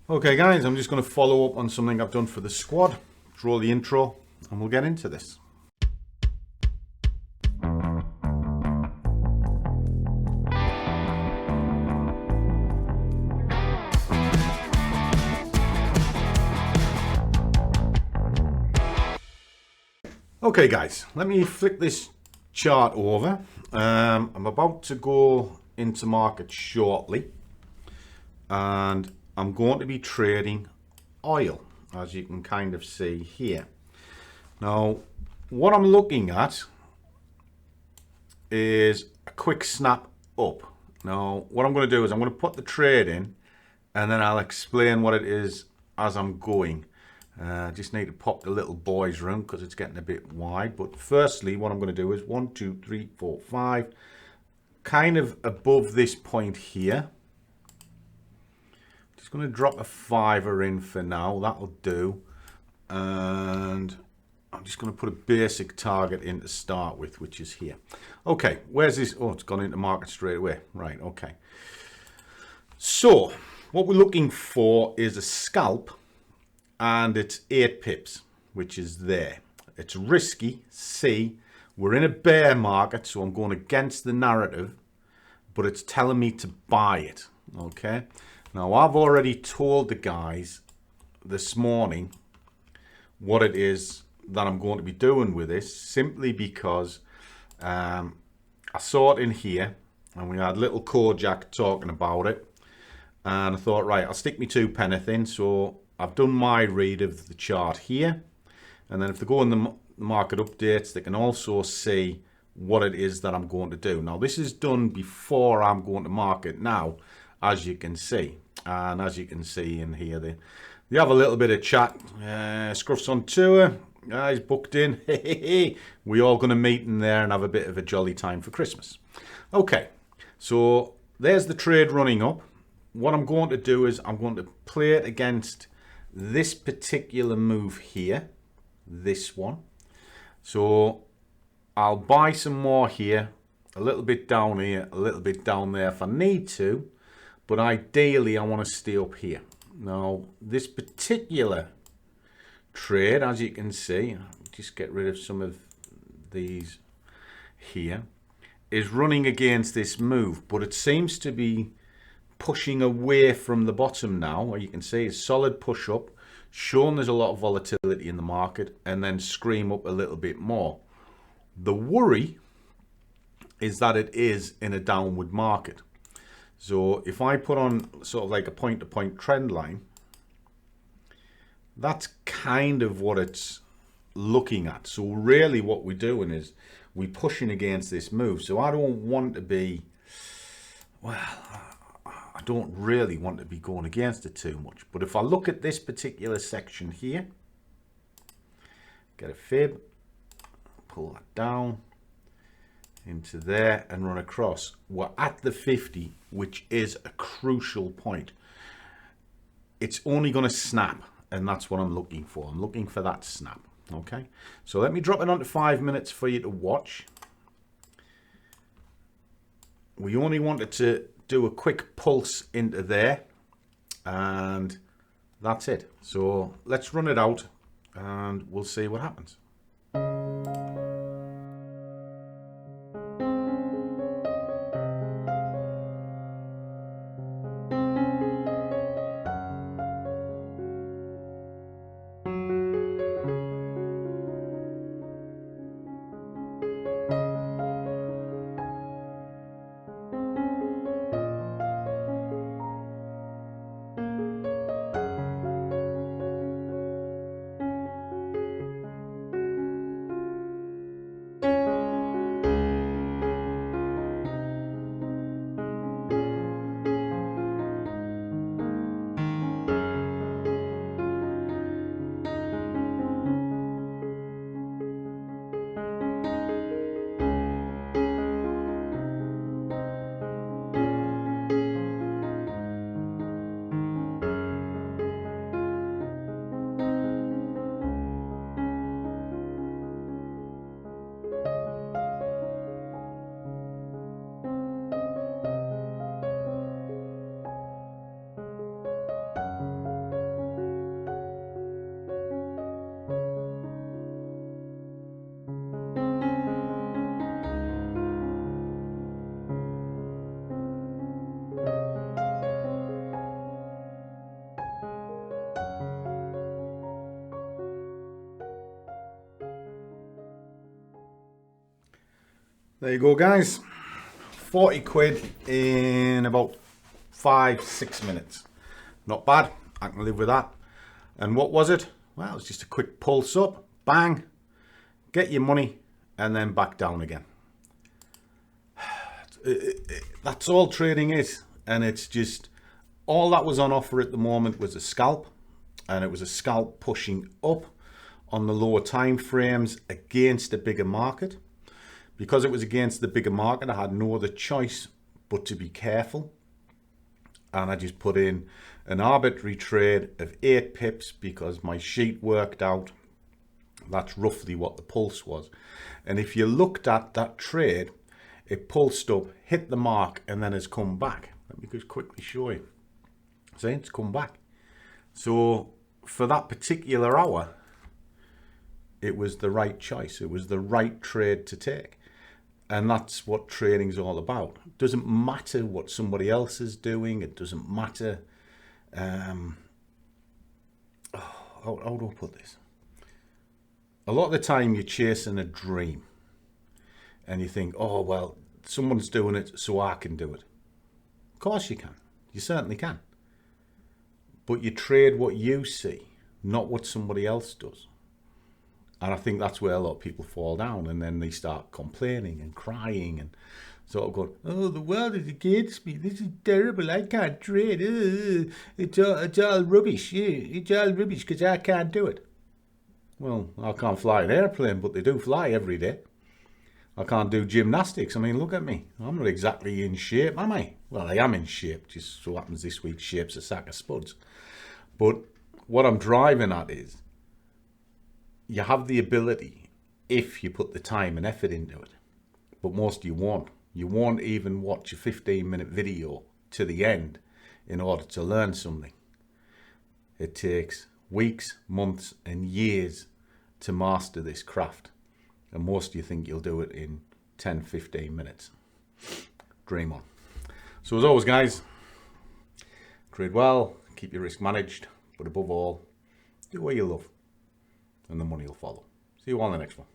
Okay guys, I'm just going to follow up on something I've done for the squad. Roll the intro and we'll get into this. Okay guys, let me flick this chart over. I'm about to go into market shortly and I'm going to be trading oil, as you can kind of see here. Now what I'm looking at is a quick snap up. Now what I'm going to do is I'm going to put the trade in and then I'll explain what it is as I'm going. Just need to pop the little boys room because it's getting a bit wide. But firstly, what I'm going to do is 1, 2, 3, 4, 5, kind of above this point here. Just going to drop a fiver in for now. That'll do. And I'm just going to put a basic target in to start with, which is here. Okay, where's this? Oh, it's gone into market straight away. Right, okay. So what we're looking for is a scalp. And it's 8 pips, which is there. It's risky. See, we're in a bear market, so I'm going against the narrative, but it's telling me to buy it. Okay. Now, I've already told the guys this morning what it is that I'm going to be doing with this, simply because I saw it in here, and we had little Kojak talking about it, and I thought, right, I'll stick my 2 penneth in. So I've done my read of the chart here, and then if they go in the market updates, they can also see what it is that I'm going to do. Now this is done before I'm going to market now, as you can see, and as you can see in here, they have a little bit of chat. Scruff's on tour, guys booked in. We all going to meet in there and have a bit of a jolly time for Christmas. Okay, so there's the trade running up. What I'm going to do is I'm going to play it against this particular move here, this one. So I'll buy some more here, a little bit down here, a little bit down there if I need to, but ideally I want to stay up here. Now this particular trade, as you can see, just get rid of some of these here, is running against this move, but it seems to be pushing away from the bottom now. Where you can see a solid push up, showing there's a lot of volatility in the market, and then scream up a little bit more. The worry is that it is in a downward market. So if I put on sort of like a point-to-point trend line, that's kind of what it's looking at. So really what we're doing is we're pushing against this move. So I don't want to be, well, I don't really want to be going against it too much. But if I look at this particular section here, get a fib, pull that down into there and run across. We're at the 50, which is a crucial point. It's only going to snap, and that's what I'm looking for. I'm looking for that snap. Okay, so let me drop it onto 5 minutes for you to watch. We only wanted to do a quick pulse into there, and that's it. So let's run it out and we'll see what happens. There you go, guys. 40 quid in about 5-6 minutes. Not bad. I can live with that. And what was it? Well, it was just a quick pulse up, bang, get your money, and then back down again. That's all trading is. And it's just, all that was on offer at the moment was a scalp. And it was a scalp pushing up on the lower time frames against a bigger market. Because it was against the bigger market, I had no other choice but to be careful. And I just put in an arbitrary trade of 8 pips because my sheet worked out that's roughly what the pulse was. And if you looked at that trade, it pulsed up, hit the mark, and then has come back. Let me just quickly show you. See, it's come back. So for that particular hour, it was the right choice. It was the right trade to take. And that's what trading's all about. It doesn't matter what somebody else is doing. It doesn't matter. How do I put this? A lot of the time you're chasing a dream. And you think, oh, well, someone's doing it, so I can do it. Of course you can. You certainly can. But you trade what you see, not what somebody else does. And I think that's where a lot of people fall down, and then they start complaining and crying and sort of going, oh, the world is against me. This is terrible. I can't trade. It's all rubbish. It's all rubbish because I can't do it. Well, I can't fly an airplane, but they do fly every day. I can't do gymnastics. I mean, look at me. I'm not exactly in shape, am I? Well, I am in shape. Just so happens this week's shape's a sack of spuds. But what I'm driving at is, you have the ability if you put the time and effort into it, but most of you won't. You won't even watch a 15-minute video to the end in order to learn something. It takes weeks, months, and years to master this craft, and most of you think you'll do it in 10-15 minutes. Dream on. So as always, guys, trade well, keep your risk managed, but above all, do what you love, and the money will follow. See you all in the next one.